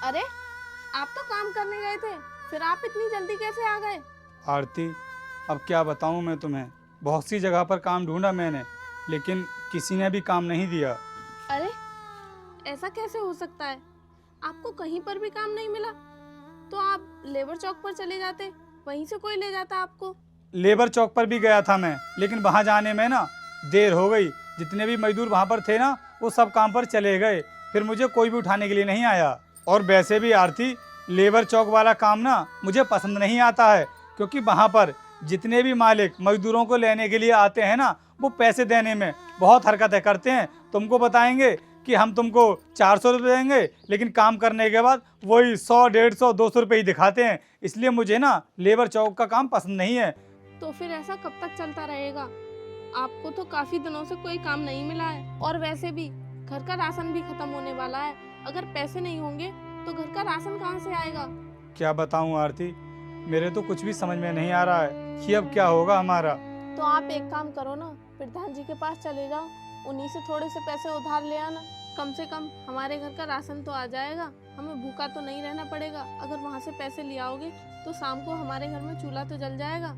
अरे आप तो काम करने गए थे, फिर आप इतनी जल्दी कैसे आ गए? आरती, अब क्या बताऊं मैं तुम्हें। बहुत सी जगह पर काम ढूंढा मैंने, लेकिन किसी ने भी काम नहीं दिया। अरे ऐसा कैसे हो सकता है? आपको कहीं पर भी काम नहीं मिला? तो आप लेबर चौक पर चले जाते, वहीं से कोई ले जाता आपको। लेबर चौक पर भी गया था मैं, लेकिन वहां जाने में ना देर हो गई। जितने भी मजदूर वहां पर थे ना, वो सब काम पर चले गए। फिर मुझे कोई भी उठाने के लिए नहीं आया। और वैसे भी आरती, लेबर चौक वाला काम ना मुझे पसंद नहीं आता है, क्योंकि वहां पर जितने भी मालिक मजदूरों को लेने के लिए आते हैं ना, वो पैसे देने में बहुत हरकतें करते हैं। तुमको बताएंगे कि हम तुमको 400 रुपये देंगे, लेकिन काम करने के बाद वही 100, 150, 200 रुपये ही दिखाते हैं। इसलिए मुझे ना लेबर चौक का काम पसंद नहीं है। तो फिर ऐसा कब तक चलता रहेगा? आपको तो काफी दिनों से कोई काम नहीं मिला है, और वैसे भी घर का राशन भी खत्म होने वाला है। अगर पैसे नहीं होंगे तो घर का राशन कहाँ से आएगा? क्या बताऊं आरती, मेरे तो कुछ भी समझ में नहीं आ रहा है कि अब क्या होगा हमारा। तो आप एक काम करो ना, प्रधान जी के पास चले जाओ, उन्हीं से थोड़े से पैसे उधार ले आना। कम से कम हमारे घर का राशन तो आ जाएगा, हमें भूखा तो नहीं रहना पड़ेगा। अगर वहाँ से पैसे ले आओगे तो शाम को हमारे घर में चूल्हा तो जल जाएगा।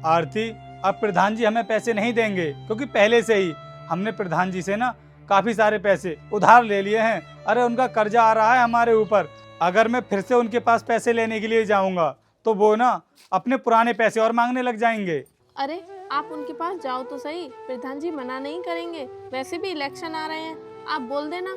आरती, अब प्रधान जी हमें पैसे नहीं देंगे, क्योंकि पहले से ही हमने प्रधान जी से ना काफी सारे पैसे उधार ले लिए हैं। अरे उनका कर्जा आ रहा है हमारे ऊपर। अगर मैं फिर से उनके पास पैसे लेने के लिए जाऊंगा तो वो ना अपने पुराने पैसे और मांगने लग जाएंगे। अरे आप उनके पास जाओ तो सही, प्रधान जी मना नहीं करेंगे। वैसे भी इलेक्शन आ रहे हैं, आप बोल देना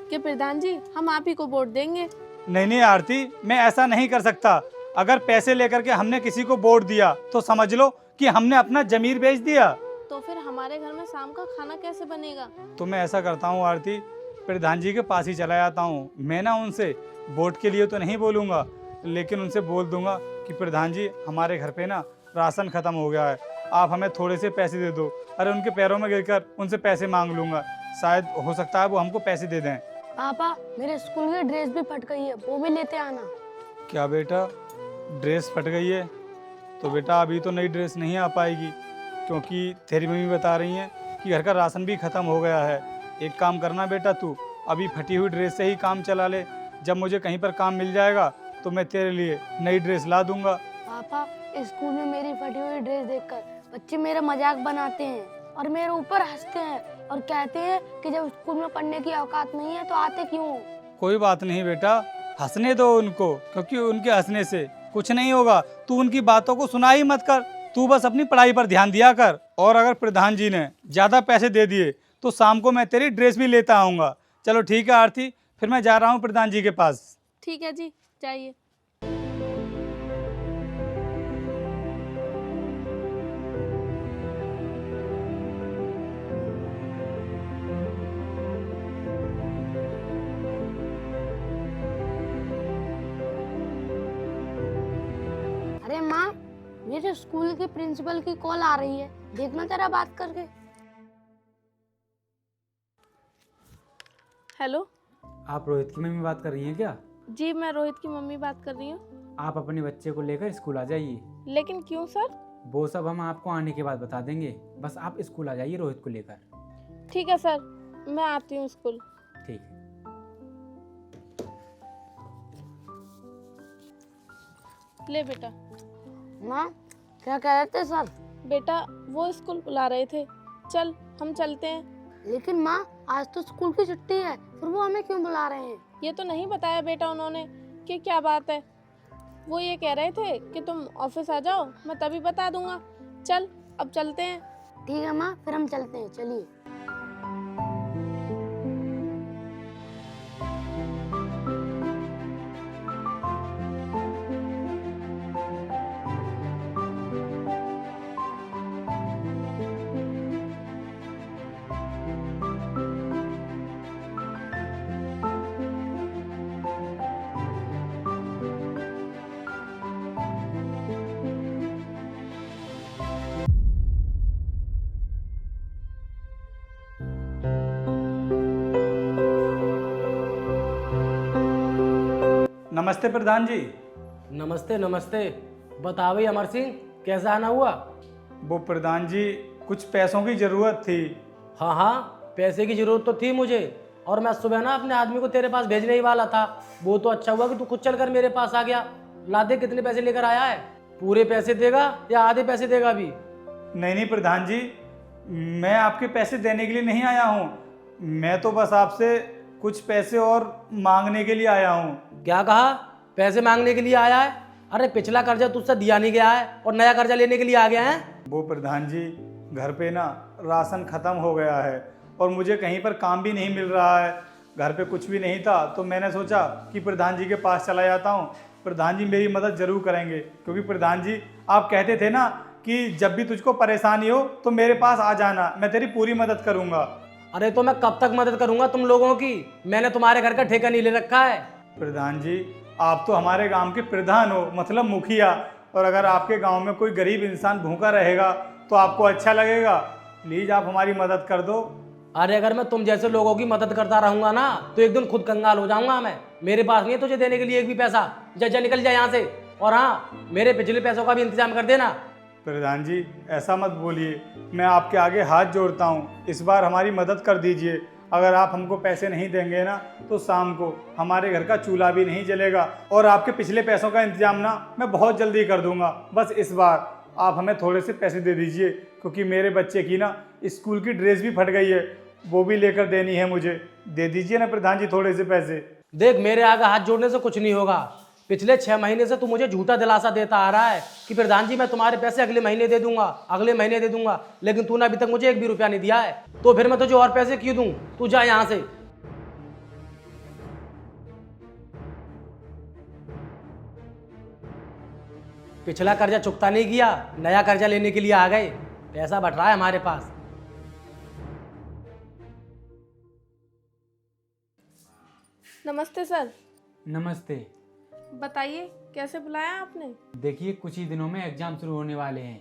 कि प्रधान जी हम आप ही को वोट देंगे। नहीं नहीं आरती, मैं ऐसा नहीं कर सकता। अगर पैसे लेकर के हमने किसी को वोट दिया तो समझ लो कि हमने अपना जमीर बेच दिया। तो फिर हमारे घर में शाम का खाना कैसे बनेगा? तो मैं ऐसा करता हूँ आरती, प्रधान जी के पास ही चला जाता हूँ। मैं ना उनसे वोट के लिए तो नहीं बोलूँगा, लेकिन उनसे बोल दूंगा कि प्रधान जी हमारे घर पे ना राशन खत्म हो गया है, आप हमें थोड़े से पैसे दे दो। अरे उनके पैरों में गिरकर उनसे पैसे मांग लूँगा, शायद हो सकता है वो हमको पैसे दे दें। पापा, मेरे स्कूल की ड्रेस भी फट गई है, वो भी लेते आना। क्या बेटा, ड्रेस फट गई है? तो बेटा अभी तो नई ड्रेस नहीं आ पाएगी, क्योंकि तेरी मम्मी बता रही हैं कि घर का राशन भी ख़त्म हो गया है। एक काम करना बेटा, तू अभी फटी हुई ड्रेस से ही काम चला ले। जब मुझे कहीं पर काम मिल जाएगा तो मैं तेरे लिए नई ड्रेस ला दूंगा। पापा, स्कूल में मेरी फटी हुई ड्रेस देखकर बच्चे मेरा मजाक बनाते हैं और मेरे ऊपर हंसते हैं और कहते हैं कि जब स्कूल में पढ़ने की औकात नहीं है तो आते क्यों? कोई बात नहीं बेटा, हंसने दो उनको, क्योंकि उनके हंसने से कुछ नहीं होगा। तू उनकी बातों को सुना ही मत कर, तू बस अपनी पढ़ाई पर ध्यान दिया कर। और अगर प्रधान जी ने ज़्यादा पैसे दे दिए तो शाम को मैं तेरी ड्रेस भी लेता आऊँगा। चलो ठीक है आरती, फिर मैं जा रहा हूँ प्रधान जी के पास। ठीक है जी, जाइए। अरे माँ, मेरे स्कूल के प्रिंसिपल की कॉल आ रही है, देखना जरा बात करके। हेलो आप रोहित की मम्मी बात कर रही हैं क्या? जी, मैं रोहित की मम्मी बात कर रही हूँ। आप अपने बच्चे को लेकर स्कूल आ जाइए। लेकिन क्यों सर? वो सब हम आपको आने के बाद बता देंगे, बस आप स्कूल आ जाइए रोहित को लेकर। ठीक है सर, मैं आती हूँ स्कूल। ठीक है। ले बेटा। माँ, क्या कह रहे थे सर? बेटा वो स्कूल बुला रहे थे, चल हम चलते हैं। लेकिन माँ, आज तो स्कूल की छुट्टी है, फिर वो हमें क्यों बुला रहे हैं? ये तो नहीं बताया बेटा उन्होंने कि क्या बात है। वो ये कह रहे थे कि तुम ऑफिस आ जाओ, मैं तभी बता दूंगा। चल अब चलते हैं। ठीक है माँ, फिर हम चलते हैं, चलिए। नमस्ते प्रधान जी। नमस्ते नमस्ते। बताओ अमर सिंह, कैसा आना हुआ? वो प्रधान जी, कुछ पैसों की ज़रूरत थी। हाँ हाँ, पैसे की ज़रूरत तो थी मुझे। और मैं सुबह ना अपने आदमी को तेरे पास भेजने ही वाला था। वो तो अच्छा हुआ कि तू खुद चल कर मेरे पास आ गया। ला दे, कितने पैसे लेकर आया है? पूरे पैसे देगा या आधे पैसे देगा अभी? नहीं नहीं प्रधान जी, मैं आपके पैसे देने के लिए नहीं आया हूँ। मैं तो बस आपसे कुछ पैसे और मांगने के लिए आया हूँ। क्या कहा? पैसे मांगने के लिए आया है? अरे पिछला कर्जा तुझसे दिया नहीं गया है और नया कर्जा लेने के लिए आ गया है? वो प्रधान जी, घर पे ना राशन ख़त्म हो गया है और मुझे कहीं पर काम भी नहीं मिल रहा है। घर पे कुछ भी नहीं था तो मैंने सोचा कि प्रधान जी के पास चला जाता हूँ। प्रधान जी मेरी मदद ज़रूर करेंगे, क्योंकि प्रधान जी आप कहते थे ना कि जब भी तुझको परेशानी हो तो मेरे पास आ जाना, मैं तेरी पूरी मदद करूँगा। अरे तो मैं कब तक मदद करूंगा तुम लोगों की? मैंने तुम्हारे घर का ठेका नहीं ले रखा है। प्रधान जी, आप तो हमारे गांव के प्रधान हो, मतलब मुखिया, और अगर आपके गांव में कोई गरीब इंसान भूखा रहेगा तो आपको अच्छा लगेगा। प्लीज़ आप हमारी मदद कर दो। अरे अगर मैं तुम जैसे लोगों की मदद करता रहूंगा ना तो एक दिन खुद कंगाल हो जाऊंगा मैं। मेरे पास नहीं है तुझे देने के लिए एक भी पैसा। जा निकल जा यहाँ से। और हाँ, मेरे पिछले पैसों का भी इंतजाम कर देना। प्रधान जी ऐसा मत बोलिए, मैं आपके आगे हाथ जोड़ता हूँ, इस बार हमारी मदद कर दीजिए। अगर आप हमको पैसे नहीं देंगे ना तो शाम को हमारे घर का चूल्हा भी नहीं जलेगा, और आपके पिछले पैसों का इंतजाम ना मैं बहुत जल्दी कर दूंगा। बस इस बार आप हमें थोड़े से पैसे दे दीजिए, क्योंकि मेरे बच्चे की ना स्कूल की ड्रेस भी फट गई है, वो भी लेकर देनी है मुझे। दे दीजिए ना प्रधान जी थोड़े से पैसे। देख, मेरे आगे हाथ जोड़ने से कुछ नहीं होगा। पिछले 6 महीने से तू मुझे झूठा दिलासा देता आ रहा है कि प्रधान जी मैं तुम्हारे पैसे अगले महीने दे दूंगा, अगले महीने दे दूंगा, लेकिन तूने अभी तक मुझे 1 भी रुपया नहीं दिया है। तो फिर मैं तुझे और पैसे क्यों दूं? तू जा यहाँ से। पिछला कर्जा चुकता नहीं किया, नया कर्जा लेने के लिए आ गए। पैसा बट रहा है हमारे पास। नमस्ते सर। नमस्ते। बताइए कैसे बुलाया आपने? देखिए, कुछ ही दिनों में एग्ज़ाम शुरू होने वाले हैं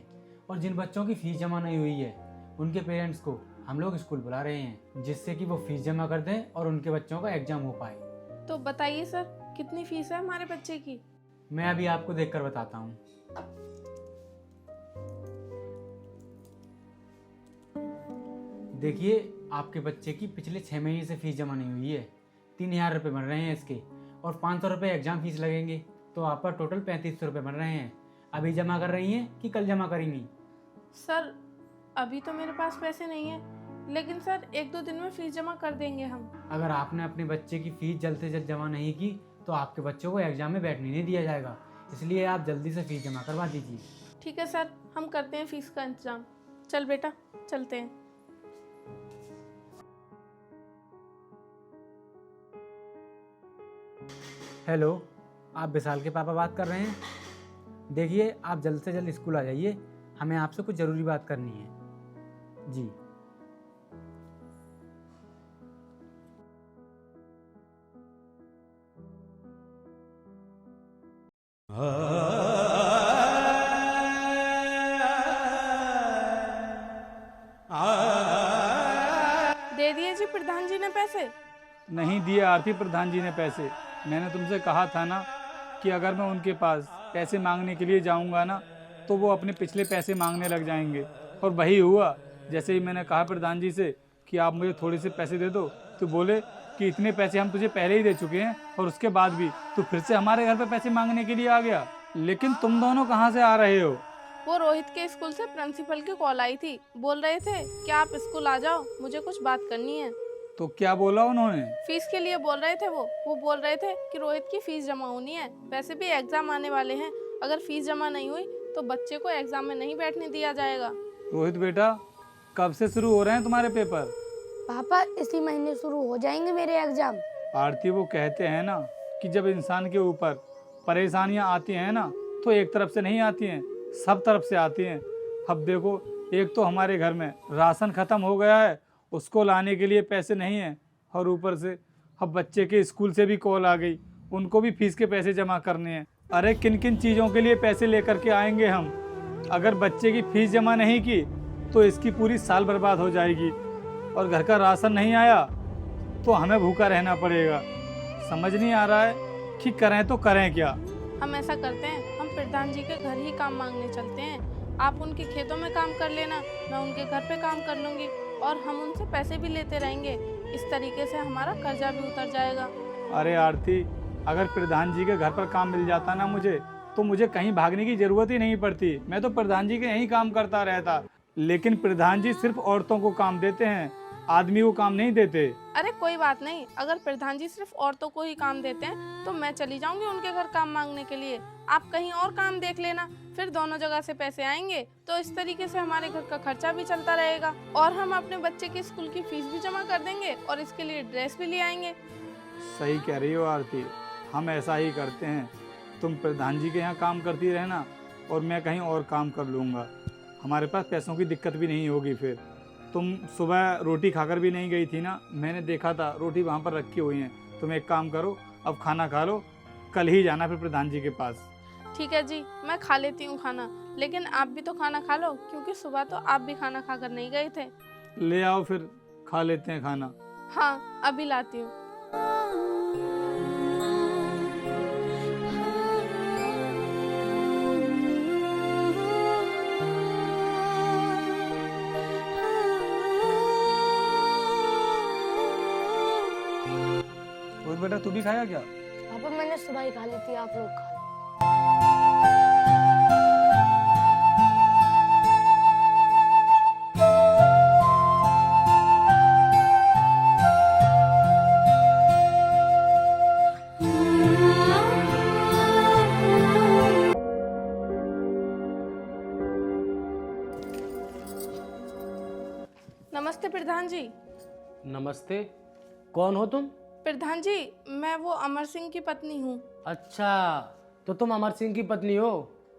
और जिन बच्चों की फ़ीस जमा नहीं हुई है उनके पेरेंट्स को हम लोग स्कूल बुला रहे हैं, जिससे कि वो फ़ीस जमा कर दें और उनके बच्चों का एग्ज़ाम हो पाए। तो बताइए सर, कितनी फीस है हमारे बच्चे की? मैं अभी आपको देखकर बताता हूँ। देखिए, आपके बच्चे की पिछले 6 महीने से फ़ीस जमा नहीं हुई है। 3000 रुपये बन रहे हैं इसके, और 500 रुपये एग्ज़ाम फीस लगेंगे, तो आप पर टोटल 3500 रुपये बन रहे हैं। अभी जमा कर रही हैं कि कल जमा करेंगी? सर अभी तो मेरे पास पैसे नहीं है, लेकिन सर 1-2 दिन में फीस जमा कर देंगे हम। अगर आपने अपने बच्चे की फ़ीस जल्द से जल्द जमा नहीं की तो आपके बच्चों को एग्ज़ाम में बैठने नहीं दिया जाएगा, इसलिए आप जल्दी से फ़ीस जमा करवा दीजिए। ठीक है सर, हम करते हैं फीस का इंतजाम। चल बेटा, चलते हैं। हेलो, आप विशाल के पापा बात कर रहे हैं? देखिए, आप जल्द से जल्द स्कूल आ जाइए, हमें आपसे कुछ ज़रूरी बात करनी है। जी। दे दिए जी प्रधान जी ने पैसे? नहीं दिए आरती प्रधान जी ने पैसे। मैंने तुमसे कहा था ना कि अगर मैं उनके पास पैसे मांगने के लिए जाऊंगा ना तो वो अपने पिछले पैसे मांगने लग जाएंगे, और वही हुआ। जैसे ही मैंने कहा प्रधान जी से कि आप मुझे थोड़े से पैसे दे दो, तो बोले कि इतने पैसे हम तुझे पहले ही दे चुके हैं और उसके बाद भी तू फिर से हमारे घर पे पैसे मांगने के लिए आ गया। लेकिन तुम दोनों कहाँ से आ रहे हो? वो रोहित के स्कूल से प्रिंसिपल की कॉल आई थी, बोल रहे थे कि आप स्कूल आ जाओ, मुझे कुछ बात करनी है। तो क्या बोला उन्होंने? फीस के लिए बोल रहे थे। वो बोल रहे थे कि रोहित की फीस जमा होनी है, वैसे भी एग्जाम आने वाले हैं, अगर फीस जमा नहीं हुई तो बच्चे को एग्जाम में नहीं बैठने दिया जाएगा। रोहित बेटा, कब से शुरू हो रहे हैं तुम्हारे पेपर? पापा इसी महीने शुरू हो जाएंगे मेरे एग्जाम। आरती, वो कहते हैं ना कि जब इंसान के ऊपर परेशानियां आती हैं ना तो एक तरफ से नहीं आती हैं, सब तरफ से आती हैं। अब देखो, एक तो हमारे घर में राशन ख़त्म हो गया है, उसको लाने के लिए पैसे नहीं हैं, और ऊपर से अब बच्चे के स्कूल से भी कॉल आ गई, उनको भी फीस के पैसे जमा करने हैं। अरे किन किन चीज़ों के लिए पैसे लेकर के आएंगे हम? अगर बच्चे की फ़ीस जमा नहीं की तो इसकी पूरी साल बर्बाद हो जाएगी, और घर का राशन नहीं आया तो हमें भूखा रहना पड़ेगा। समझ नहीं आ रहा है कि करें तो करें क्या। हम ऐसा करते हैं, हम प्रधान जी के घर ही काम मांगने चलते हैं। आप उनके खेतों में काम कर लेना, मैं उनके घर पे काम कर लूँगी, और हम उनसे पैसे भी लेते रहेंगे। इस तरीके से हमारा कर्जा भी उतर जाएगा। अरे आरती, अगर प्रधान जी के घर पर काम मिल जाता ना मुझे, तो मुझे कहीं भागने की जरूरत ही नहीं पड़ती। मैं तो प्रधान जी के यहीं काम करता रहता। लेकिन प्रधान जी सिर्फ औरतों को काम देते हैं, आदमी को काम नहीं देते। अरे कोई बात नहीं, अगर प्रधान जी सिर्फ औरतों को ही काम देते हैं तो मैं चली जाऊंगी उनके घर काम मांगने के लिए। आप कहीं और काम देख लेना, फिर दोनों जगह से पैसे आएंगे तो इस तरीके से हमारे घर का खर्चा भी चलता रहेगा और हम अपने बच्चे की स्कूल की फीस भी जमा कर देंगे और इसके लिए ड्रेस भी ले आएंगे। सही कह रही हो आरती, हम ऐसा ही करते हैं। तुम प्रधान जी के यहाँ काम करती रहना और मैं कहीं और काम कर लूँगा। हमारे पास पैसों की दिक्कत भी नहीं होगी। फिर तुम सुबह रोटी खाकर भी नहीं गई थी ना, मैंने देखा था रोटी वहाँ पर रखी हुई हैं। तुम एक काम करो, अब खाना खा लो, कल ही जाना फिर प्रधान जी के पास। ठीक है जी, मैं खा लेती हूँ खाना, लेकिन आप भी तो खाना खा लो क्योंकि सुबह तो आप भी खाना खाकर नहीं गए थे। ले आओ फिर खा लेते हैं खाना। हाँ, अभी लाती हूँ। और बेटा तू भी खाया क्या? पापा मैंने सुबह ही खा ली थी, आप लोग खा लो। नमस्ते प्रधान जी। नमस्ते, कौन हो तुम? प्रधान जी, मैं वो अमर सिंह की पत्नी हूँ। अच्छा, तो तुम अमर सिंह की पत्नी हो,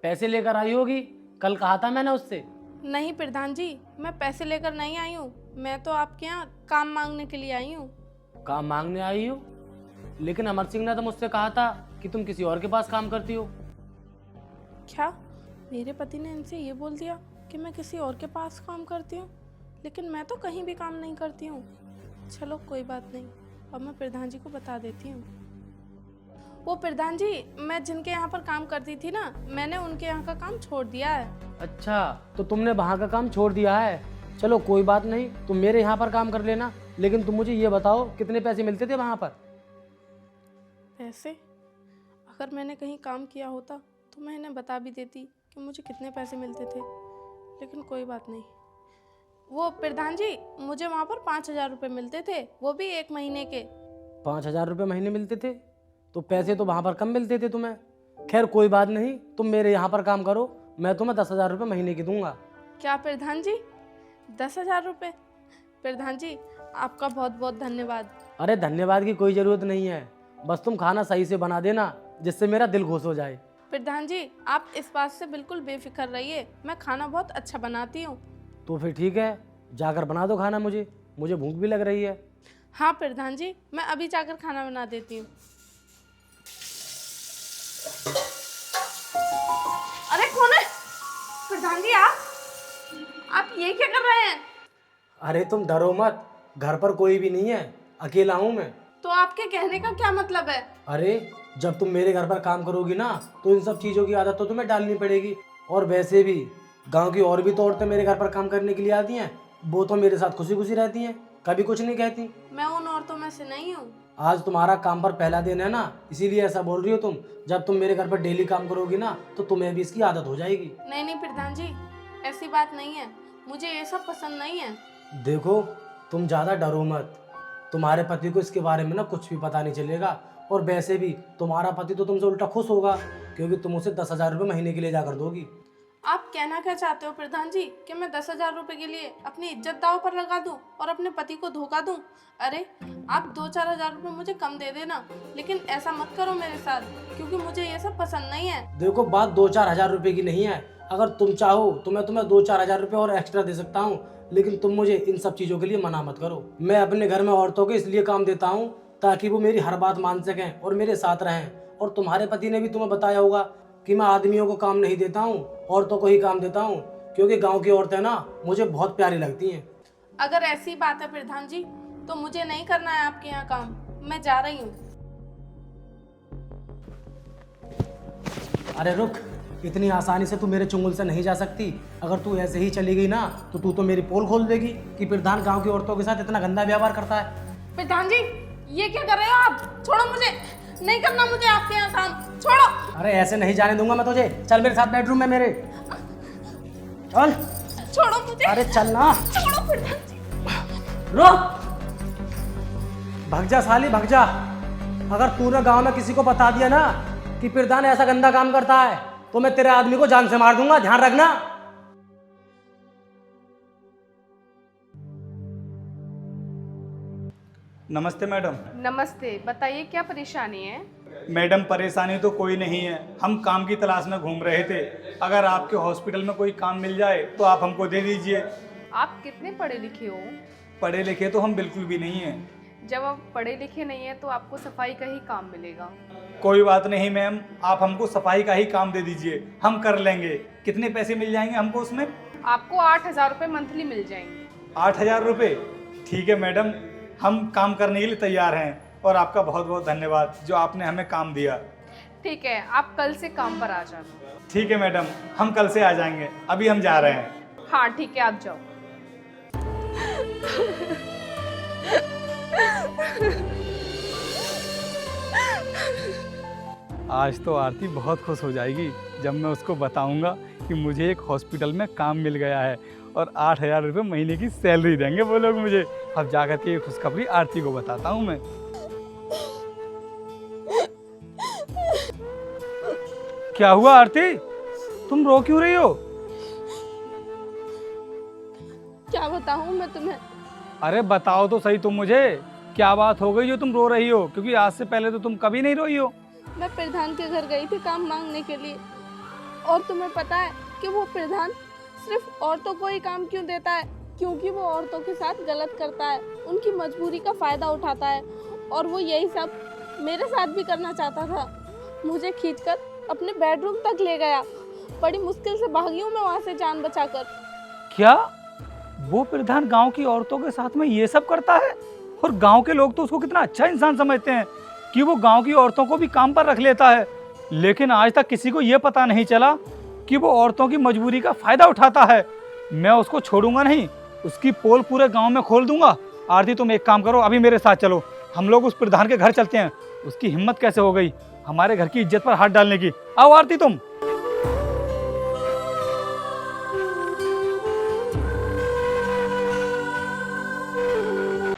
पैसे लेकर आई होगी, कल कहा था मैंने उससे। नहीं प्रधान जी, मैं पैसे लेकर नहीं आई हूँ, मैं तो आपके यहाँ काम मांगने के लिए आई हूँ। काम मांगने आई हो? लेकिन अमर सिंह ने तो मुझसे कहा था कि तुम किसी और के पास काम करती हो। क्या मेरे पति ने इनसे ये बोल दिया कि मैं किसी और के पास काम करती हूँ? लेकिन मैं तो कहीं भी काम नहीं करती हूँ। चलो कोई बात नहीं, अब मैं प्रधान जी को बता देती हूँ। वो प्रधान जी, मैं जिनके यहाँ पर काम करती थी ना, मैंने उनके यहाँ का काम छोड़ दिया है। अच्छा, तो तुमने वहाँ का काम छोड़ दिया है। चलो कोई बात नहीं, तुम मेरे यहाँ पर काम कर लेना, लेकिन तुम मुझे ये बताओ कितने पैसे मिलते थे वहाँ पर? पैसे? अगर मैंने कहीं काम किया होता तो मैं इन्हें बता भी देती कि मुझे कितने पैसे मिलते थे, लेकिन कोई बात नहीं। वो प्रधान जी, मुझे वहाँ पर 5,000 रुपये मिलते थे, वो भी 1 महीने के। 5,000 रुपये महीने मिलते थे? तो पैसे तो वहाँ पर कम मिलते थे तुम्हें। खैर कोई बात नहीं, तुम मेरे यहाँ पर काम करो, मैं तुम्हें 10,000 रुपये महीने की दूंगा। क्या प्रधान जी, 10,000 रुपये? प्रधान जी, आपका बहुत बहुत धन्यवाद। अरे धन्यवाद की कोई ज़रूरत नहीं है, बस तुम खाना सही से बना देना जिससे मेरा दिल खुश हो जाए। प्रधान जी, आप इस बात से बिल्कुल बेफिक्र रहिए, मैं खाना बहुत अच्छा बनाती हूँ। तो फिर ठीक है, जाकर बना दो खाना, मुझे भूख भी लग रही है। हाँ प्रधान जी, मैं अभी जाकर खाना बना देती हूँ। अरे कौन है? प्रधान जी, आप ये क्या कर रहे हैं? अरे तुम डरो मत, घर पर कोई भी नहीं है, अकेला हूँ मैं। तो आपके कहने का क्या मतलब है? अरे जब तुम मेरे घर पर काम करोगी ना, तो इन सब चीज़ों की आदत तो तुम्हें डालनी पड़ेगी। और वैसे भी गांव की और भी तो औरतें मेरे घर पर काम करने के लिए आती हैं, वो तो मेरे साथ खुशी खुशी रहती हैं, कभी कुछ नहीं कहती। मैं उन औरतों में से नहीं हूँ। आज तुम्हारा काम पर पहला दिन है ना, इसीलिए ऐसा बोल रही हो तुम। जब तुम मेरे घर पर डेली काम करोगी ना, तो तुम्हें भी इसकी आदत हो जाएगी। नहीं नहीं प्रधान जी, ऐसी बात नहीं है, मुझे ये सब पसंद नहीं है। देखो तुम ज़्यादा डरो मत, तुम्हारे पति को इसके बारे में ना कुछ भी पता नहीं चलेगा। और वैसे भी तुम्हारा पति तो तुमसे उल्टा खुश होगा, क्योंकि तुम उसे 10,000 रुपये महीने के लिए जाकर दोगी। आप कहना क्या चाहते हो प्रधान जी, कि मैं 10,000 रुपये के लिए अपनी इज्जत दांव पर लगा दूं और अपने पति को धोखा दूं? अरे आप 2-4 हज़ार रुपये मुझे कम दे देना, लेकिन ऐसा मत करो मेरे साथ, क्योंकि मुझे ये सब पसंद नहीं है। देखो बात 2-4 हज़ार रुपये की नहीं है, अगर तुम चाहो तो मैं तुम्हें 2-4 हज़ार रुपये और एक्स्ट्रा दे सकता हूँ, लेकिन तुम मुझे इन सब चीज़ों के लिए मना मत करो। मैं अपने घर में औरतों को इसलिए काम देता हूँ ताकि वो मेरी हर बात मान सकें और मेरे साथ रहें। और तुम्हारे पति ने भी तुम्हें बताया होगा कि मैं आदमियों को काम नहीं देता हूँ, औरतों को ही काम देता हूँ, क्योंकि गांव की औरतें ना मुझे बहुत प्यारी लगती हैं। अगर ऐसी बात है प्रधान जी, तो मुझे नहीं करना है आपके यहाँ काम, मैं जा रही हूँ। अरे रुक, इतनी आसानी से तू मेरे चुंगल से नहीं जा सकती। अगर तू ऐसे ही चली गई ना, तो तू तो मेरी पोल खोल देगी कि प्रधान गांव की औरतों के साथ इतना गंदा व्यवहार करता है। प्रधान जी, ये क्या कर रहे हो आप? छोड़ो मुझे, नहीं करना मुझे आपके यहाँ काम, छोड़ो। अरे ऐसे नहीं जाने दूंगा मैं तुझे, चल मेरे साथ बेडरूम में मेरे, चल। छोड़ो मुझे। अरे चल ना। छोड़ो प्रधान जी। रुक, भग जा साली भग जा। अगर तूने गांव में किसी को बता दिया ना कि प्रधान ऐसा गंदा काम करता है तो मैं तेरे आदमी को जान से मार दूंगा, ध्यान रखना। नमस्ते मैडम। नमस्ते, बताइए क्या परेशानी है? मैडम परेशानी तो कोई नहीं है, हम काम की तलाश में घूम रहे थे। अगर आपके हॉस्पिटल में कोई काम मिल जाए तो आप हमको दे दीजिए। आप कितने पढ़े लिखे हो? पढ़े लिखे तो हम बिल्कुल भी नहीं हैं। जब आप पढ़े लिखे नहीं है तो आपको सफाई का ही काम मिलेगा। कोई बात नहीं मैम, आप हमको सफाई का ही काम दे दीजिए, हम कर लेंगे। कितने पैसे मिल जाएंगे हमको उसमें? आपको 8,000 रुपये मंथली मिल जाएंगे। 8,000 रुपये? ठीक है मैडम, हम काम करने के लिए तैयार हैं और आपका बहुत बहुत धन्यवाद जो आपने हमें काम दिया। ठीक है, आप कल से काम पर आ जाना। ठीक है मैडम, हम कल से आ जाएंगे, अभी हम जा रहे हैं। हाँ ठीक है, आप जाओ। आज तो आरती बहुत खुश हो जाएगी जब मैं उसको बताऊंगा कि मुझे एक हॉस्पिटल में काम मिल गया है और 8,000 रुपये महीने की सैलरी देंगे वो लोग मुझे। अब जाकर के ये खुशखबरी आरती को बताता हूँ मैं। क्या हुआ आरती, तुम रो क्यों रही हो? क्या बताऊँ मैं तुम्हें? अरे बताओ तो सही तुम मुझे, क्या बात हो गई जो तुम रो रही हो? क्योंकि आज से पहले तो तुम कभी नहीं रोई हो। मैं प्रधान के घर गई थी काम मांगने के लिए, और तुम्हें पता है कि वो प्रधान सिर्फ औरतों को ही काम क्यों देता है? क्योंकि वो औरतों के साथ गलत करता है, उनकी मजबूरी का फ़ायदा उठाता है, और वो यही सब मेरे साथ भी करना चाहता था। मुझे खींचकर अपने बेडरूम तक ले गया, बड़ी मुश्किल से भागी हूँ मैं वहाँ से जान बचाकर। क्या वो प्रधान गांव की औरतों के साथ में ये सब करता है? और गांव के लोग तो उसको कितना अच्छा इंसान समझते हैं कि वो गांव की औरतों को भी काम पर रख लेता है। लेकिन आज तक किसी को ये पता नहीं चला कि वो औरतों की मजबूरी का फायदा उठाता है। मैं उसको छोड़ूंगा नहीं, उसकी पोल पूरे गांव में खोल दूंगा। आरती तुम एक काम करो, अभी मेरे साथ चलो, हम लोग उस प्रधान के घर चलते हैं। उसकी हिम्मत कैसे हो गई हमारे घर की इज्जत पर हाथ डालने की। आओ आरती तुम।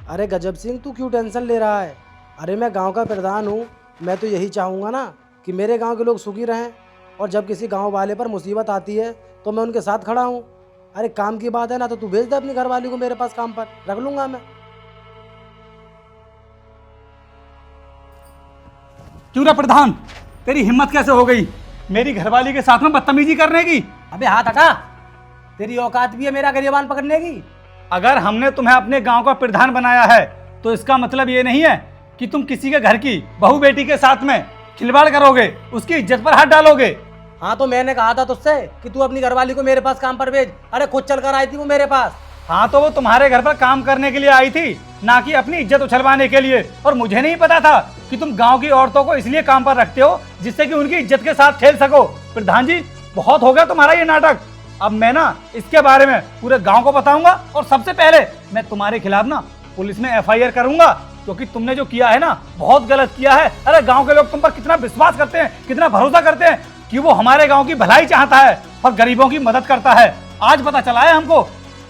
अरे गजब सिंह, तू क्यों टेंशन ले रहा है? अरे मैं गांव का प्रधान हूँ, मैं तो यही चाहूँगा ना कि मेरे गांव के लोग सुखी रहें, और जब किसी गांव वाले पर मुसीबत आती है तो मैं उनके साथ खड़ा हूँ। अरे काम की बात है ना, तो तू भेज दे अपनी घरवाली को मेरे पास काम पर, रख लूंगा मैं। क्यों रे प्रधान, तेरी हिम्मत कैसे हो गई मेरी घरवाली के साथ में बदतमीजी करने की? अबे हाथ हटा, तेरी औकात भी है मेरा गिरबान पकड़ने की? अगर हमने तुम्हें अपने गांव का प्रधान बनाया है तो इसका मतलब ये नहीं है कि तुम किसी के घर की बहू बेटी के साथ में खिलवाड़ करोगे, उसकी इज्जत पर हाथ डालोगे। हाँ तो मैंने कहा था तुझसे कि तू अपनी घरवाली को मेरे पास काम पर भेज। अरे खुद चल कर आई थी वो मेरे पास। हाँ तो वो तुम्हारे घर पर काम करने के लिए आई थी, ना कि अपनी इज्जत उछलवाने के लिए। और मुझे नहीं पता था कि तुम गांव की औरतों को इसलिए काम पर रखते हो जिससे कि उनकी इज्जत के साथ खेल सको। प्रधान जी बहुत हो गया तुम्हारा ये नाटक। अब मैं ना इसके बारे में पूरे गांव को बताऊंगा, और सबसे पहले मैं तुम्हारे खिलाफ ना पुलिस में FIR करूंगा, क्योंकि तुमने जो किया है ना बहुत गलत किया है। अरे गांव के लोग तुम पर कितना विश्वास करते हैं, कितना भरोसा करते हैं कि वो हमारे गांव की भलाई चाहता है और गरीबों की मदद करता है। आज पता चला है हमको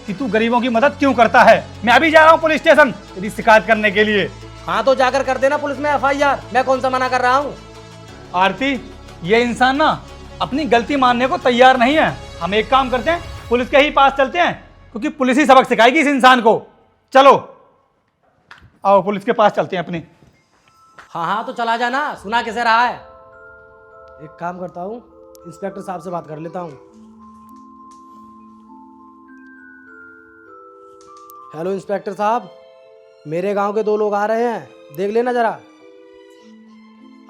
कि तू गरीबों की मदद क्यों करता है। मैं अभी जा रहा हूँ पुलिस स्टेशन तेरी शिकायत करने के लिए। हाँ तो जाकर कर देना पुलिस में FIR, मैं कौन सा मना कर रहा हूँ। आरती ये इंसान ना अपनी गलती मानने को तैयार नहीं है। हम एक काम करते हैं, पुलिस के ही पास चलते हैं, क्योंकि पुलिस ही सबक सिखाएगी इस इंसान को। चलो आओ पुलिस के पास चलते हैं अपनी। हाँ हाँ तो चला जाना, सुना कैसे रहा है। एक काम करता हूँ, इंस्पेक्टर साहब से बात कर लेता हूँ। हेलो इंस्पेक्टर साहब, मेरे गांव के 2 लोग आ रहे हैं, देख लेना जरा।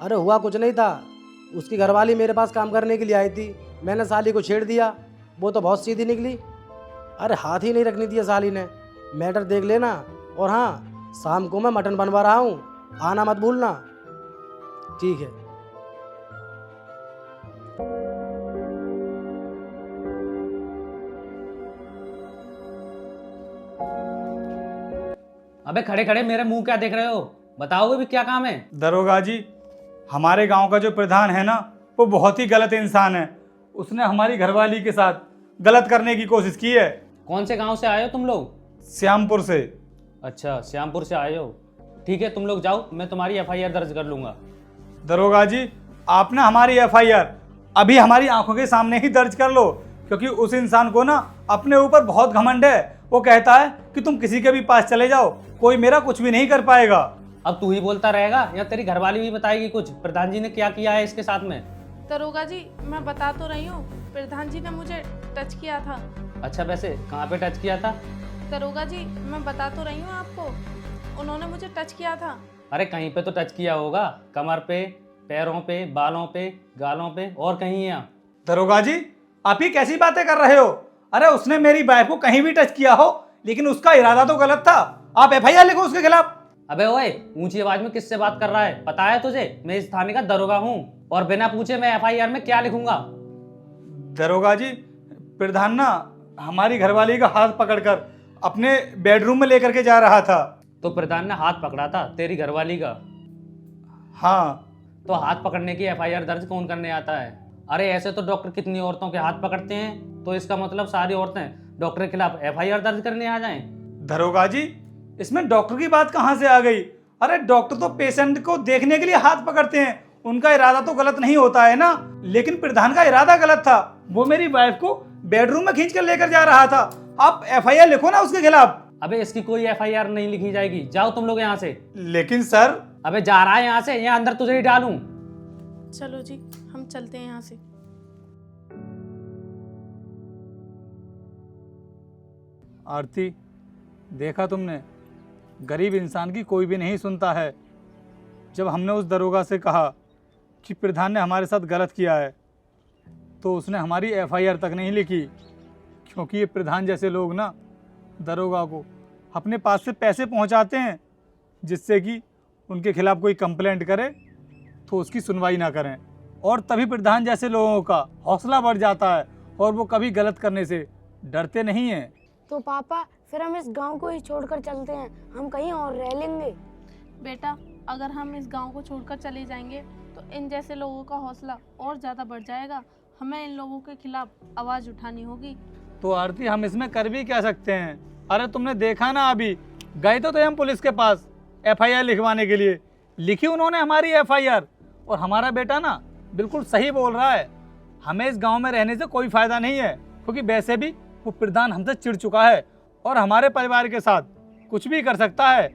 अरे हुआ कुछ नहीं था, उसकी घरवाली मेरे पास काम करने के लिए आई थी, मैंने साली को छेड़ दिया, वो तो बहुत सीधी निकली। अरे हाथ ही नहीं रखनी थी साली ने। मैटर देख लेना, और हाँ शाम को मैं मटन बनवा रहा हूँ, आना मत भूलना। ठीक है। अबे खड़े खड़े मेरे मुंह क्या देख रहे हो? बताओगे भी क्या काम है? दरोगा जी, हमारे गांव का जो प्रधान है ना, वो बहुत ही गलत इंसान है। उसने हमारी घरवाली के साथ गलत करने की कोशिश की है। कौन से गांव से आए हो तुम लोग? श्यामपुर से। अच्छा, श्यामपुर से आए हो। ठीक है, तुम लोग जाओ, मैं तुम्हारी एफआईआर दर्ज कर लूंगा। दरोगा जी, आपने हमारी एफआईआर अभी हमारी आंखों के सामने ही दर्ज कर लो, क्योंकि उस इंसान को ना अपने ऊपर बहुत घमंड है। वो कहता है कि तुम किसी के भी पास चले जाओ, कोई मेरा कुछ भी नहीं कर पाएगा। अब तू ही बोलता रहेगा या तेरी घरवाली भी बताएगी कुछ? प्रधान जी ने क्या किया है इसके साथ में? दरोगा जी, मैं बता तो रही हूँ, प्रधान जी ने मुझे टच किया था। अच्छा, वैसे कहाँ पे टच किया था? दरोगा जी, मैं बता तो रही हूँ आपको, उन्होंने मुझे टच किया था। अरे कहीं पे तो टच किया होगा, कमर पे, पैरों पे, बालों पे, गालों पे, और कहीं है? दरोगा जी, आप ये कैसी बातें कर रहे हो? अरे उसने मेरी वाइफ को कहीं भी टच किया हो, लेकिन उसका इरादा तो गलत था। आप एफआईआर लिखो उसके खिलाफ। अबे ओए, ऊंची आवाज में किससे बात कर रहा है? पता है तुझे मैं इस थाने का दरोगा हूँ, और बिना पूछे मैं एफआईआर में क्या लिखूंगा? दरोगा जी, प्रधान ना हमारी घरवाली का हाथ पकड़कर अपने बेडरूम में लेकर के जा रहा था। तो प्रधान ने हाथ पकड़ा था तेरी घरवाली का? हाँ। तो हाथ पकड़ने की एफआईआर दर्ज कौन करने आता है? अरे ऐसे तो डॉक्टर कितनी औरतों के हाथ पकड़ते हैं, तो इसका मतलब सारी औरतें डॉक्टर के खिलाफ एफआईआर दर्ज करने आ जाएं? दरोगा जी, इसमें डॉक्टर की बात कहाँ से आ गई? अरे डॉक्टर तो पेशेंट को देखने के लिए हाथ पकड़ते हैं, उनका इरादा तो गलत नहीं होता है ना। लेकिन प्रधान का इरादा गलत था, वो मेरी वाइफ को बेडरूम में खींच कर लेकर जा रहा था। आप एफआईआर लिखो ना उसके खिलाफ। अबे इसकी कोई एफआईआर नहीं लिखी जाएगी, जाओ तुम लोग यहाँ से। लेकिन सर। अबे जा रहा है यहाँ से, यहाँ अंदर तुझे ही डालूं? चलो जी, हम चलते हैं यहाँ से। आरती, देखा तुमने, गरीब इंसान की कोई भी नहीं सुनता है। जब हमने उस दरोगा से कहा कि प्रधान ने हमारे साथ गलत किया है, तो उसने हमारी एफआईआर तक नहीं लिखी, क्योंकि ये प्रधान जैसे लोग ना दरोगा को अपने पास से पैसे पहुंचाते हैं, जिससे कि उनके खिलाफ कोई कंप्लेंट करे तो उसकी सुनवाई ना करें, और तभी प्रधान जैसे लोगों का हौसला बढ़ जाता है और वो कभी गलत करने से डरते नहीं हैं। तो पापा, फिर हम इस गांव को ही छोड़कर चलते हैं, हम कहीं और रह लेंगे। बेटा, अगर हम इस गांव को छोड़कर चले जाएंगे तो इन जैसे लोगों का हौसला और ज़्यादा बढ़ जाएगा। हमें इन लोगों के खिलाफ आवाज़ उठानी होगी। तो आरती, हम इसमें कर भी क्या सकते हैं? अरे तुमने देखा ना, अभी गए तो थे हम पुलिस के पास एफआईआर लिखवाने के लिए, लिखी उन्होंने हमारी एफआईआर। और हमारा बेटा ना बिल्कुल सही बोल रहा है, हमें इस गांव में रहने से कोई फ़ायदा नहीं है, क्योंकि वैसे भी वो प्रधान हमसे चिढ़ चुका है और हमारे परिवार के साथ कुछ भी कर सकता है।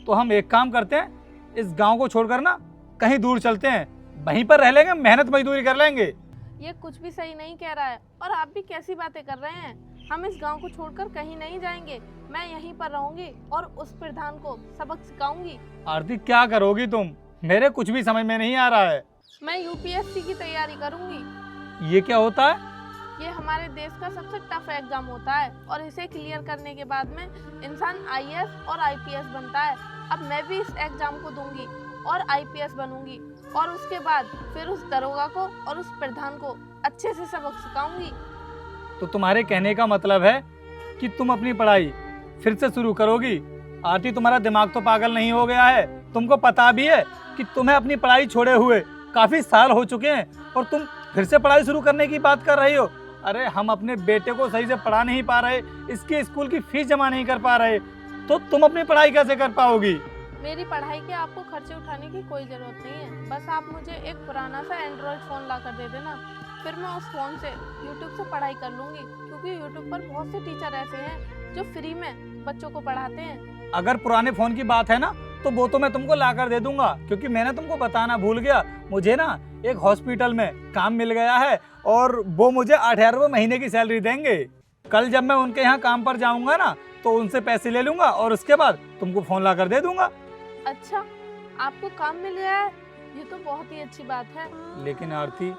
तो हम एक काम करते हैं, इस गांव को छोड़कर ना कहीं दूर चलते हैं, वहीं पर रह लेंगे, मेहनत मजदूरी कर लेंगे। ये कुछ भी सही नहीं कह रहा है, और आप भी कैसी बातें कर रहे हैं? हम इस गांव को छोड़कर कहीं नहीं जाएंगे, मैं यहीं पर रहूंगी और उस प्रधान को सबक सिखाऊंगी। आरती, क्या करोगी तुम? मेरे कुछ भी समझ में नहीं आ रहा है। मैं यूपीएससी की तैयारी करूंगी। ये क्या होता है? ये हमारे देश का सबसे टफ एग्जाम होता है, और इसे क्लियर करने के बाद में इंसान आईएएस और आईपीएस बनता है। अब मैं भी इस एग्जाम को दूंगी और आईपीएस बनूंगी, और उसके बाद फिर उस दरोगा को और उस प्रधान को अच्छे से सबक सिखाऊंगी। तो तुम्हारे कहने का मतलब है कि तुम अपनी पढ़ाई फिर से शुरू करोगी? आरती, तुम्हारा दिमाग तो पागल नहीं हो गया है? तुमको पता भी है कि तुम्हें अपनी पढ़ाई छोड़े हुए काफी साल हो चुके हैं, और तुम फिर से पढ़ाई शुरू करने की बात कर रही हो? अरे हम अपने बेटे को सही से पढ़ा नहीं पा रहे, इसके स्कूल की फीस जमा नहीं कर पा रहे, तो तुम अपनी पढ़ाई कैसे कर पाओगी? मेरी पढ़ाई के आपको खर्चे उठाने की कोई ज़रूरत नहीं है। बस आप मुझे एक पुराना सा एंड्रॉयड फ़ोन ला कर दे देना, फिर मैं उस फ़ोन से यूट्यूब से पढ़ाई कर लूँगी, क्योंकि यूट्यूब पर बहुत से टीचर ऐसे हैं जो फ्री में बच्चों को पढ़ाते हैं। अगर पुराने फ़ोन की बात है ना, तो वो तो मैं तुमको ला कर दे दूंगा, क्योंकि मैंने तुमको बताना भूल गया, मुझे ना एक हॉस्पिटल में काम मिल गया है, और वो मुझे 8,000 रुपये महीने की सैलरी देंगे। कल जब मैं उनके यहाँ काम पर जाऊँगा ना, तो उनसे पैसे ले लूँगा, और उसके बाद तुमको फ़ोन ला कर दे दूँगा। अच्छा, आपको काम मिल गया है, ये तो बहुत ही अच्छी बात है। लेकिन आरती,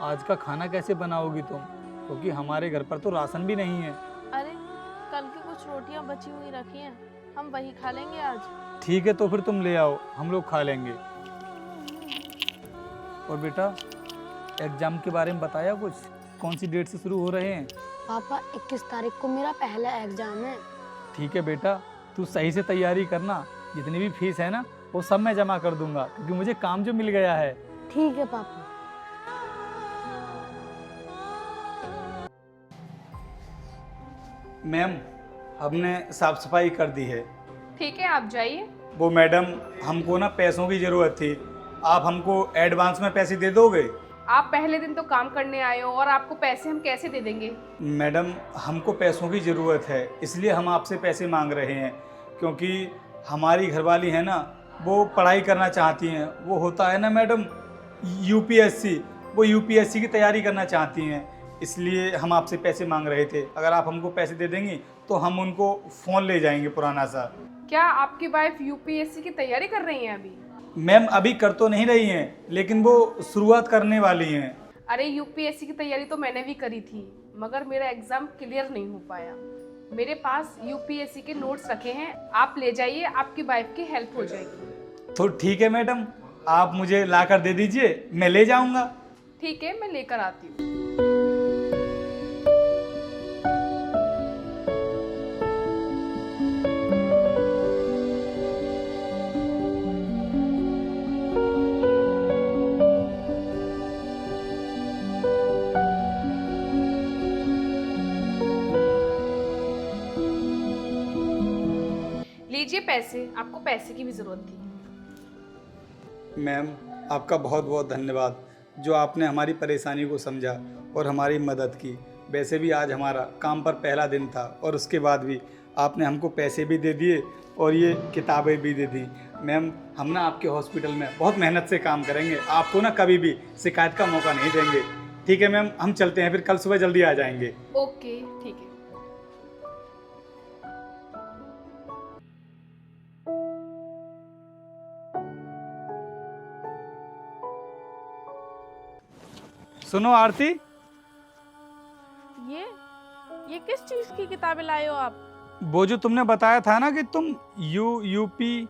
आज का खाना कैसे बनाओगी तुम? क्योंकि हमारे घर पर तो राशन भी नहीं है। अरे कल की कुछ रोटियां बची हुई रखी हैं, हम वही खा लेंगे आज। ठीक है, तो फिर तुम ले आओ, हम लोग खा लेंगे। और बेटा, एग्जाम के बारे में बताया कुछ? कौन सी डेट से शुरू हो रहे हैं? पापा, 21 तारीख को मेरा पहला एग्जाम है। ठीक है बेटा, तू सही से तैयारी करना, जितनी भी फीस है ना वो सब मैं जमा कर दूंगा, क्योंकि मुझे काम जो मिल गया है। ठीक है पापा। मैम, हमने साफ सफाई कर दी है। ठीक है, आप जाइए। वो मैडम, हमको ना पैसों की ज़रूरत थी, आप हमको एडवांस में पैसे दे दोगे? आप पहले दिन तो काम करने आए हो और आपको पैसे हम कैसे दे देंगे? मैडम, हमको पैसों की ज़रूरत है, इसलिए हम आपसे पैसे मांग रहे हैं, क्योंकि हमारी घरवाली है ना, वो पढ़ाई करना चाहती हैं। वो होता है ना मैडम यूपीएससी, वो यूपीएससी की तैयारी करना चाहती हैं, इसलिए हम आपसे पैसे मांग रहे थे। अगर आप हमको पैसे दे देंगी तो हम उनको फ़ोन ले जाएंगे पुराना सा। क्या आपकी वाइफ यूपीएससी की तैयारी कर रही हैं अभी? मैम, अभी कर तो नहीं रही हैं, लेकिन वो शुरुआत करने वाली हैं। अरे यूपीएससी की तैयारी तो मैंने भी करी थी, मगर मेरा एग्जाम क्लियर नहीं हो पाया। मेरे पास यूपीएससी के नोट्स रखे हैं, आप ले जाइए, आपकी वाइफ की हेल्प हो जाएगी। तो ठीक है मैडम, आप मुझे ला कर दे दीजिए, मैं ले जाऊंगा। ठीक है, मैं लेकर आती हूँ। लीजिए पैसे, आपको पैसे की भी जरूरत थी। मैम, आपका बहुत बहुत धन्यवाद, जो आपने हमारी परेशानी को समझा और हमारी मदद की। वैसे भी आज हमारा काम पर पहला दिन था और उसके बाद भी आपने हमको पैसे भी दे दिए और ये किताबें भी दे दी। मैम, हम ना आपके हॉस्पिटल में बहुत मेहनत से काम करेंगे, आपको ना कभी भी शिकायत का मौका नहीं देंगे। ठीक है मैम, हम चलते हैं, फिर कल सुबह जल्दी आ जाएंगे। ओके, ठीक है। सुनो आरती, ये किस चीज की किताबें लाए हो आप? वो जो तुमने बताया था ना कि तुम यूपीएससी?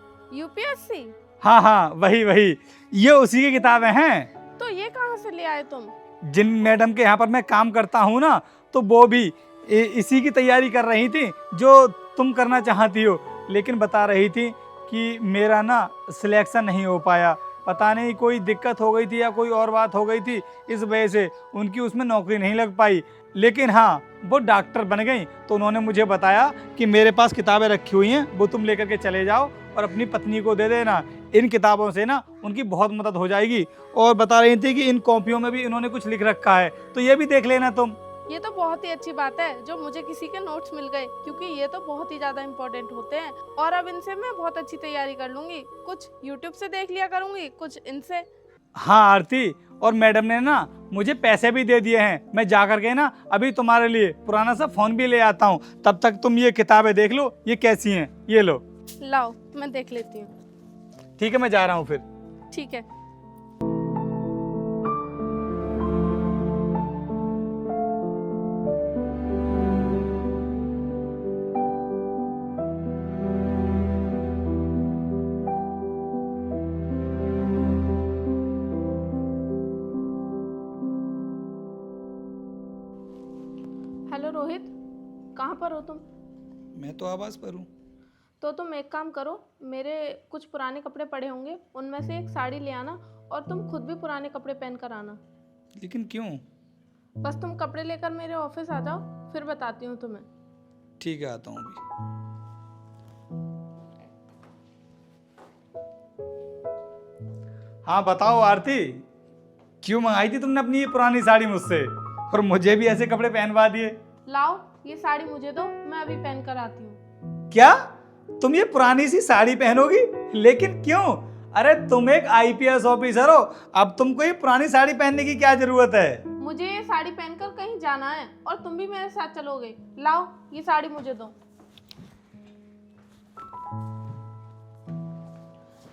हाँ हाँ, वही वही, ये उसी की किताबें हैं। तो ये कहाँ से ले आए तुम? जिन मैडम के यहाँ पर मैं काम करता हूँ ना, तो वो भी इसी की तैयारी कर रही थी जो तुम करना चाहती हो, लेकिन बता रही थी कि मेरा ना सिलेक्शन नहीं हो पाया। पता नहीं कोई दिक्कत हो गई थी या कोई और बात हो गई थी, इस वजह से उनकी उसमें नौकरी नहीं लग पाई। लेकिन हाँ, वो डॉक्टर बन गई, तो उन्होंने मुझे बताया कि मेरे पास किताबें रखी हुई हैं, वो तुम लेकर के चले जाओ और अपनी पत्नी को दे देना। इन किताबों से ना उनकी बहुत मदद हो जाएगी। और बता रही थी कि इन कॉपियों में भी इन्होंने कुछ लिख रखा है, तो ये भी देख लेना तुम। ये तो बहुत ही अच्छी बात है जो मुझे किसी के नोट्स मिल गए, क्योंकि ये तो बहुत ही ज़्यादा इम्पोर्टेंट होते हैं। और अब इनसे मैं बहुत अच्छी तैयारी कर लूँगी, कुछ यूट्यूब से देख लिया करूँगी, कुछ इनसे। हाँ आरती, और मैडम ने ना मुझे पैसे भी दे दिए हैं। मैं जा करके ना अभी तुम्हारे लिए पुराना सा फ़ोन भी ले आता हूँ, तब तक तुम ये किताबें देख लो, ये कैसी हैं, ये लो। लाओ, मैं देख लेती हूँ। ठीक है, मैं जा रहा हूँ फिर। ठीक है। हेलो रोहित, कहाँ पर हो तुम? मैं तो आवाज़ पर हूँ। तो तुम एक काम करो, मेरे कुछ पुराने कपड़े पड़े होंगे, उनमें से एक साड़ी ले आना और तुम खुद भी पुराने कपड़े पहन कर आना। लेकिन क्यों? बस तुम कपड़े लेकर मेरे ऑफिस आ जाओ, फिर बताती हूँ तुम्हें। ठीक है, आता हूँ अभी। हाँ बताओ आरती, क्यों मंगाई थी तुमने अपनी ये पुरानी साड़ी मुझसे, और मुझे भी ऐसे कपड़े पहनवा दिए? लाओ, ये साड़ी मुझे दो, मैं अभी पहन कर आती हूँ। क्या तुम ये पुरानी सी साड़ी पहनोगी? लेकिन क्यों? अरे तुम एक आईपीएस ऑफिसर हो, अब तुमको ये पुरानी साड़ी पहनने की क्या जरूरत है? मुझे ये साड़ी पहनकर कहीं जाना है और तुम भी मेरे साथ चलोगे। लाओ, ये साड़ी मुझे दो।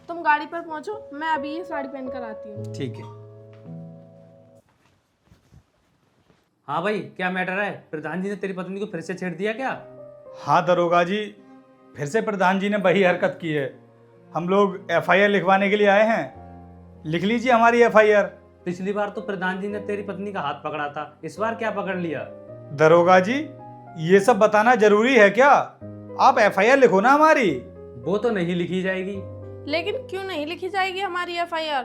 तुम गाड़ी पर पहुंचो, मैं अभी ये साड़ी पहनकर आती हूँ। ठीक है। हाँ भाई, क्या मैटर है? प्रधान जी ने तेरी पत्नी को फिर से छेड़ दिया क्या? हाँ दरोगा जी, फिर से प्रधान जी ने वही हरकत की है। हम लोग एफआईआर लिखवाने के लिए आए हैं, लिख लीजिए हमारी एफआईआर। पिछली बार तो प्रधान जी ने तेरी पत्नी का हाथ पकड़ा था, इस बार क्या पकड़ लिया? दरोगा जी, ये सब बताना जरूरी है क्या? आप एफआईआर लिखो ना हमारी। वो तो नहीं लिखी जाएगी। लेकिन क्यों नहीं लिखी जाएगी हमारी एफआईआर?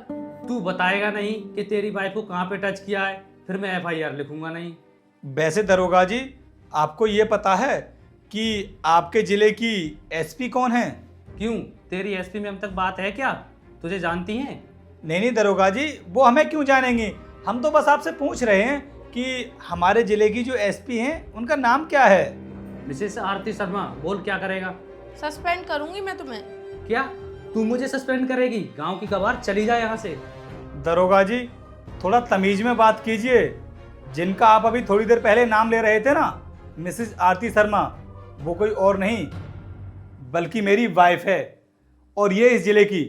तू बताएगा नहीं कि तेरी वाइफ को कहाँ पे टच किया है, फिर मैं एफआईआर लिखूंगा नहीं। वैसे दरोगा जी, आपको ये पता है कि आपके जिले की एसपी कौन है? क्यों, तेरी एसपी में अब तक बात है क्या? तुझे जानती हैं? नहीं दरोगा जी, वो हमें क्यों जानेंगे। हम तो बस आपसे पूछ रहे हैं कि हमारे जिले की जो एसपी हैं उनका नाम क्या है? मिसेस आरती शर्मा, बोल क्या करेगा? सस्पेंड करूंगी मैं तुम्हें। क्या तू मुझे सस्पेंड करेगी? गांव की गवार, चली जा यहाँ से। दरोगा जी, थोड़ा तमीज में बात कीजिए। जिनका आप अभी थोड़ी देर पहले नाम ले रहे थे ना, मिसेस आरती शर्मा, वो कोई और नहीं बल्कि मेरी वाइफ है, और ये इस जिले की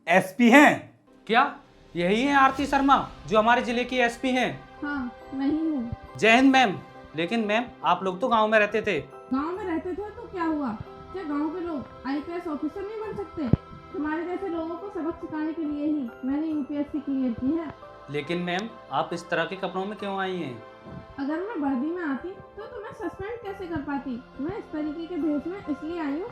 एसपी हैं। क्या यही है आरती शर्मा जो हमारे जिले की एसपी हैं? हाँ, मैं ही हूँ। जय हिंद मैम। लेकिन मैम, आप लोग तो गांव में रहते थे। गांव में रहते थे तो क्या हुआ? क्या गांव के लोग आईपीएस ऑफिसर नहीं बन सकते? तुम्हारे जैसे लोगों को सबक सिखाने के लिए ही मैंने यूपीएससी क्लियर की है। लेकिन मैम, आप इस तरह के कपड़ों में क्यों आई हैं? अगर मैं वर्दी में आती तो तुम्हें सस्पेंड कैसे कर पाती? मैं इस तरीके के भेष में इसलिए आई हूँ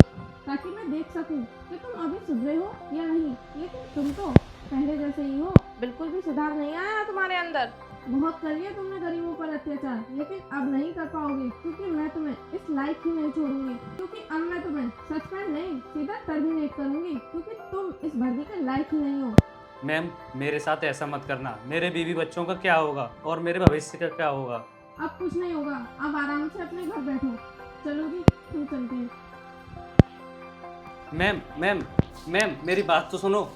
ताकि मैं देख सकूं कि तुम अभी सुधरे हो या नहीं। लेकिन तुम तो पहले जैसे ही हो, बिल्कुल भी सुधार नहीं आया तुम्हारे अंदर। बहुत कर लिया तुमने गरीबों पर अत्याचार, लेकिन अब नहीं कर पाओगे, क्योंकि मैं तुम्हें इस लायक ही नहीं छोड़ूंगी। क्योंकि अब मैं तुम्हें सस्पेंड नहीं, सीधा टर्मिनेट करूंगी, क्योंकि तुम इस भर्ती के लायक ही नहीं हो। मैम, मेरे साथ ऐसा मत करना। मेरे बीवी बच्चों का क्या होगा और मेरे भविष्य का क्या होगा? अब कुछ नहीं होगा, अब आराम से अपने घर बैठो। चलो जी, तुम चलते हैं। मैम मैम मैम, मेरी बात तो सुनो।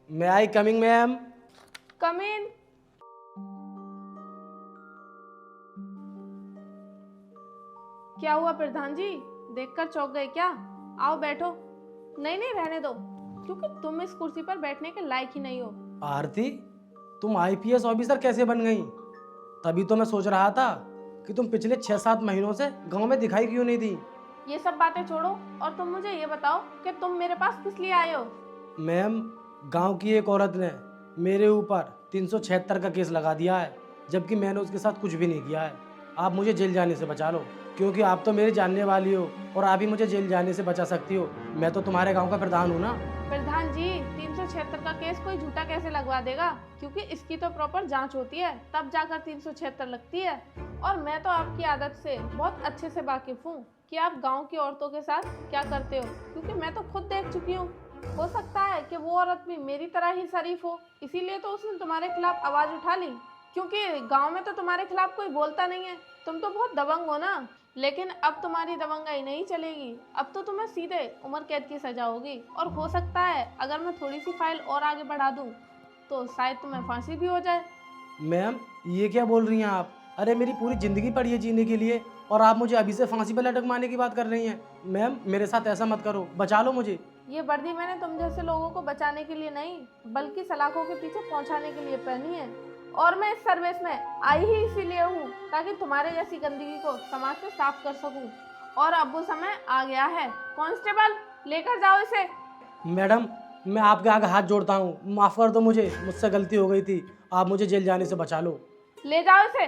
मे आई कमिंग मैम? कम इन। क्या हुआ प्रधान जी, देखकर चौंक गए क्या? आओ बैठो। नहीं नहीं, रहने दो, क्योंकि तुम इस कुर्सी पर बैठने के लायक ही नहीं हो। आरती, तुम आईपीएस ऑफिसर कैसे बन गई? तभी तो मैं सोच रहा था कि तुम पिछले 6-7 महीनों से गांव में दिखाई क्यों नहीं दी। ये सब बातें छोड़ो और तुम मुझे ये बताओ कि तुम मेरे पास किस लिए आए हो? मैम, गांव की एक औरत ने मेरे ऊपर 376 का केस लगा दिया है, जबकि मैंने उसके साथ कुछ भी नहीं किया है। आप मुझे जेल जाने से बचा लो, क्योंकि आप तो मेरी जानने वाली हो और आप ही मुझे जेल जाने से बचा सकती हो। मैं तो तुम्हारे गांव का प्रधान हूँ ना। प्रधान जी, 376 का केस कोई झूठा कैसे लगवा देगा? क्योंकि इसकी तो प्रॉपर जांच होती है, तब जाकर 376 लगती है। और मैं तो आपकी आदत से बहुत अच्छे से वाकिफ हूँ कि आप गांव की औरतों के साथ क्या करते हो, क्योंकि मैं तो खुद देख चुकी हूँ। हो सकता है कि वो औरत भी मेरी तरह ही शरीफ हो, इसीलिए तो उसने तुम्हारे खिलाफ आवाज उठा ली। क्योंकि गांव में तो तुम्हारे खिलाफ कोई बोलता नहीं है, तुम तो बहुत दबंग हो ना। लेकिन अब तुम्हारी दबंगाई नहीं चलेगी, अब तो तुम्हें सीधे उम्र कैद की सजा होगी। और हो सकता है अगर मैं थोड़ी सी फाइल और आगे बढ़ा दूं तो शायद तुम्हें फांसी भी हो जाए। मैम, ये क्या बोल रही हैं आप? अरे मेरी पूरी ज़िंदगी पड़ी है जीने के लिए, और आप मुझे अभी से फांसी पर लटक मारने की बात कर रही हैं। मैम, मेरे साथ ऐसा मत करो, बचा लो मुझे। ये वर्दी मैंने तुम जैसे लोगों को बचाने के लिए नहीं, बल्कि सलाखों के पीछे पहुंचाने के लिए पहनी है। और मैं इस सर्विस में आई ही इसीलिए हूँ ताकि तुम्हारे जैसी गंदगी को समाज से साफ कर सकूं। और अब वो समय आ गया है। कांस्टेबल, लेकर जाओ इसे। मैडम, मैं आपके आगे हाथ जोड़ता हूँ, माफ़ कर दो मुझे, मुझसे गलती हो गई थी। आप मुझे जेल जाने से बचा लो। ले जाओ इसे।